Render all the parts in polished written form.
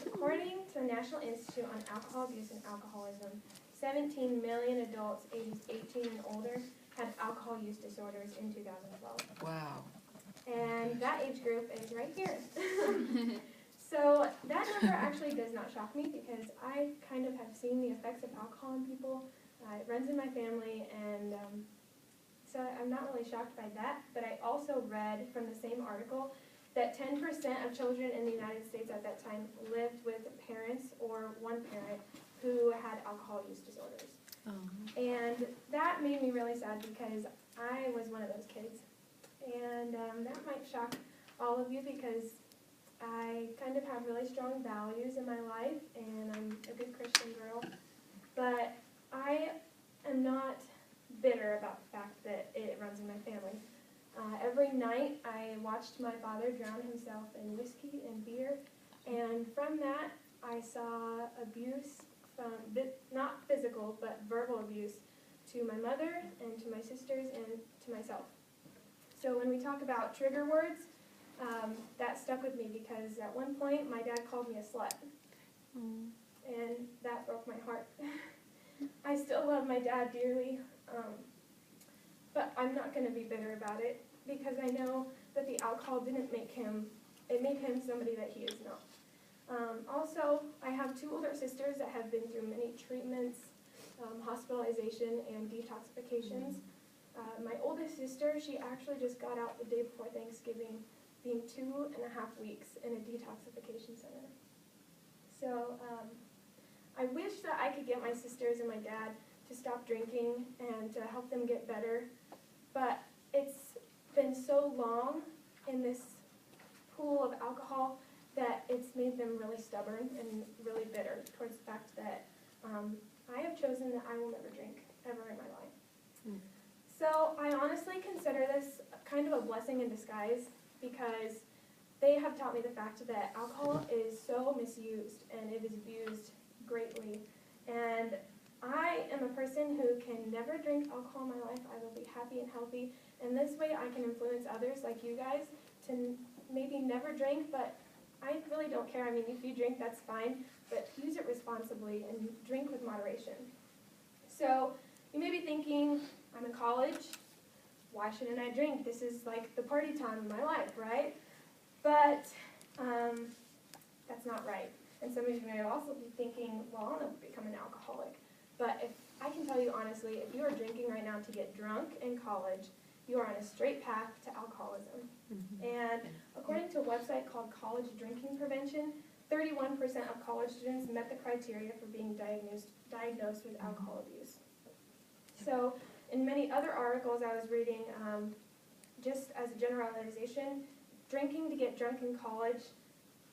According to the National Institute on Alcohol Abuse and Alcoholism, 17 million adults ages 18 and older had alcohol use disorders in 2012. Wow. And that age group is right here. So that number actually does not shock me because I kind of have seen the effects of alcohol on people. It runs in my family, and so I'm not really shocked by that. But I also read from the same article that 10% of children in the United States at that time lived with parents or one parent who had alcohol use disorders. And that made me really sad because I was one of those kids. And that might shock all of you because I kind of have really strong values in my life, and I'm a good Christian girl. But I am not bitter about the fact that it runs in my family. Every night I watched my father drown himself in whiskey and beer, and from that I saw abuse, not physical, but verbal abuse to my mother and to my sisters and to myself. So when we talk about trigger words, that stuck with me because at one point my dad called me a slut, and that broke my heart. I still love my dad dearly, but I'm not going to be bitter about it because I know that the alcohol didn't make him, it made him somebody that he is not. Also, I have 2 older sisters that have been through many treatments, hospitalization, and detoxifications. My oldest sister, she actually just got out the day before Thanksgiving, being 2.5 weeks in a detoxification center. So I wish that I could get my sisters and my dad to stop drinking and to help them get better, but it's been so long in this pool of alcohol that it's made them really stubborn and really bitter towards the fact that I have chosen that I will never drink ever in my life. So I honestly consider this kind of a blessing in disguise because they have taught me the fact that alcohol is so misused and it is abused greatly. And I am a person who can never drink alcohol in my life. I will be happy and healthy. And this way I can influence others like you guys to maybe never drink, but I really don't care. I mean, if you drink, that's fine, but use it responsibly and drink with moderation. So you may be thinking, I'm in college, why shouldn't I drink? This is like the party time of my life, right? But that's not right. And some of you may also be thinking, well, I want to become an alcoholic. But if I can tell you honestly, if you are drinking right now to get drunk in college, you are on a straight path to alcoholism. And according to a website called College Drinking Prevention, 31% of college students met the criteria for being diagnosed with alcohol abuse. So in many other articles I was reading, just as a generalization, drinking to get drunk in college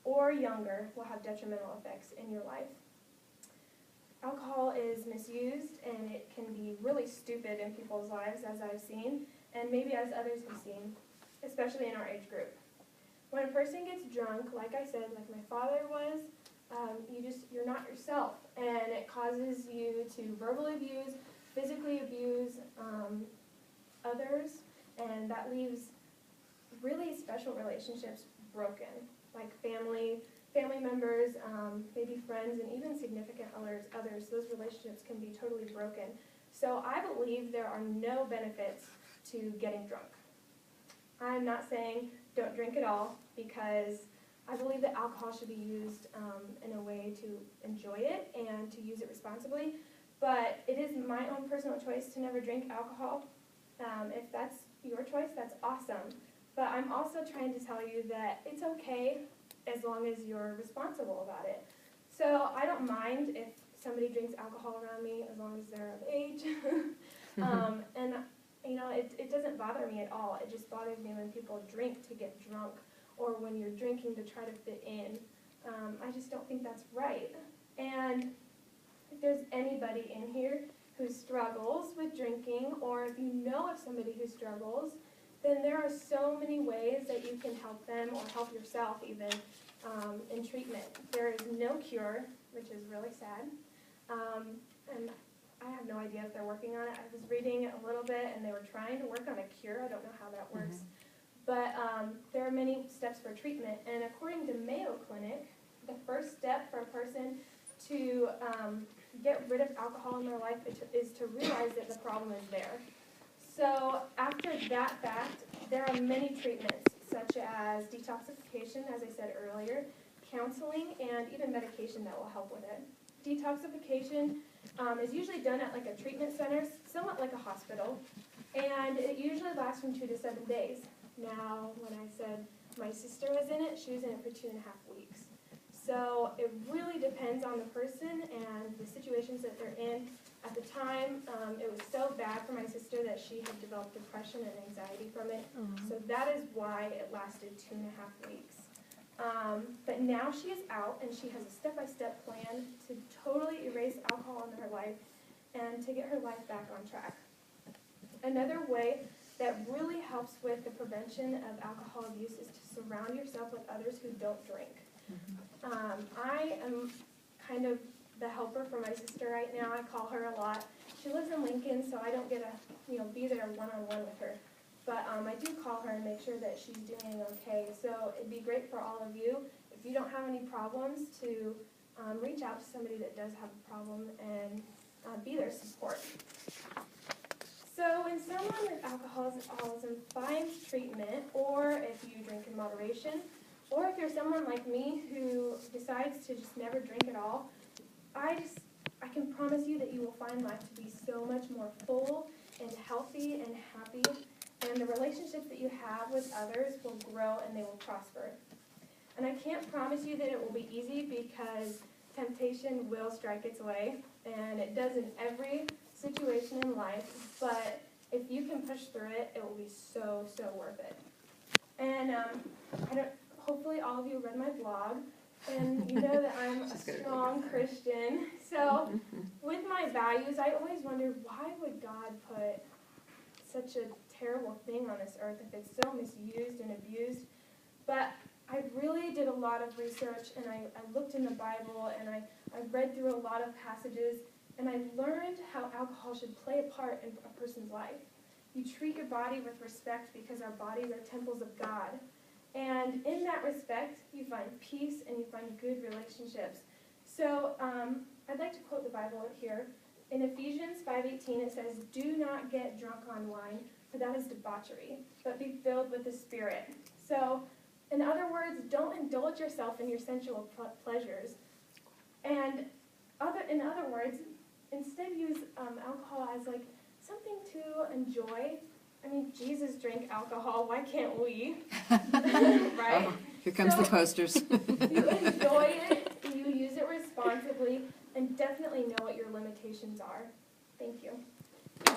or younger will have detrimental effects in your life. Alcohol is misused and it can be really stupid in people's lives, as I've seen, and maybe as others have seen, especially in our age group. When a person gets drunk, like I said, like my father was, you're not yourself, and it causes you to verbally abuse, physically abuse others, and that leaves really special relationships broken, like family members, maybe friends, and even significant others. Those relationships can be totally broken. So I believe there are no benefits to getting drunk. I'm not saying don't drink at all because I believe that alcohol should be used in a way to enjoy it and to use it responsibly. But it is my own personal choice to never drink alcohol. If that's your choice, that's awesome. But I'm also trying to tell you that it's okay as long as you're responsible about it. So I don't mind if somebody drinks alcohol around me as long as they're of age. And you know, it doesn't bother me at all. It just bothers me when people drink to get drunk or when you're drinking to try to fit in. I just don't think that's right. And if there's anybody in here who struggles with drinking, or if you know of somebody who struggles, then there are so many ways that you can help them or help yourself even in treatment. There is no cure, which is really sad. And I have no idea if they're working on it. I was reading a little bit and they were trying to work on a cure. I don't know how that works. But there are many steps for treatment. And according to Mayo Clinic, the first step for a person to get rid of alcohol in their life is to realize that the problem is there. So after that fact, there are many treatments, such as detoxification, as I said earlier, counseling, and even medication that will help with it. Detoxification is usually done at like a treatment center, somewhat like a hospital, and it usually lasts from 2 to 7 days. Now, when I said my sister was in it, she was in it for 2.5 weeks. So it really depends on the person and the situations that they're in. At the time, it was so bad for my sister that she had developed depression and anxiety from it. So that is why it lasted 2.5 weeks. But now she is out, and she has a step-by-step plan to totally erase alcohol in her life and to get her life back on track. Another way that really helps with the prevention of alcohol abuse is to surround yourself with others who don't drink. I am kind of the helper for my sister right now. I call her a lot. She lives in Lincoln, so I don't get to be there one-on-one with her. But I do call her and make sure that she's doing okay. So it'd be great for all of you, if you don't have any problems, to reach out to somebody that does have a problem and be their support. So when someone with alcoholism finds treatment, or if you drink in moderation, or if you're someone like me who decides to just never drink at all, I can promise you that you will find life to be so much more full and healthy and happy, and the relationships that you have with others will grow and they will prosper. And I can't promise you that it will be easy, because temptation will strike its way, and it does in every situation in life, but if you can push through it, it will be so, so worth it. And hopefully all of you read my blog, and you know that I'm a strong Christian. So with my values, I always wonder, why would God put such a terrible thing on this earth if it's so misused and abused? But I really did a lot of research, and I looked in the Bible, and I read through a lot of passages, and I learned how alcohol should play a part in a person's life. You treat your body with respect, because our bodies are temples of God. And in that respect, you find peace and you find good relationships. So I'd like to quote the Bible here. In Ephesians 5:18, it says, "Do not get drunk on wine, for that is debauchery, but be filled with the Spirit." So, in other words, don't indulge yourself in your sensual pleasures. And in other words, instead use alcohol as like something to enjoy. I mean, Jesus drank alcohol. Why can't we? Right? Here comes the posters. You enjoy it, you use it responsibly, and definitely know what your limitations are. Thank you.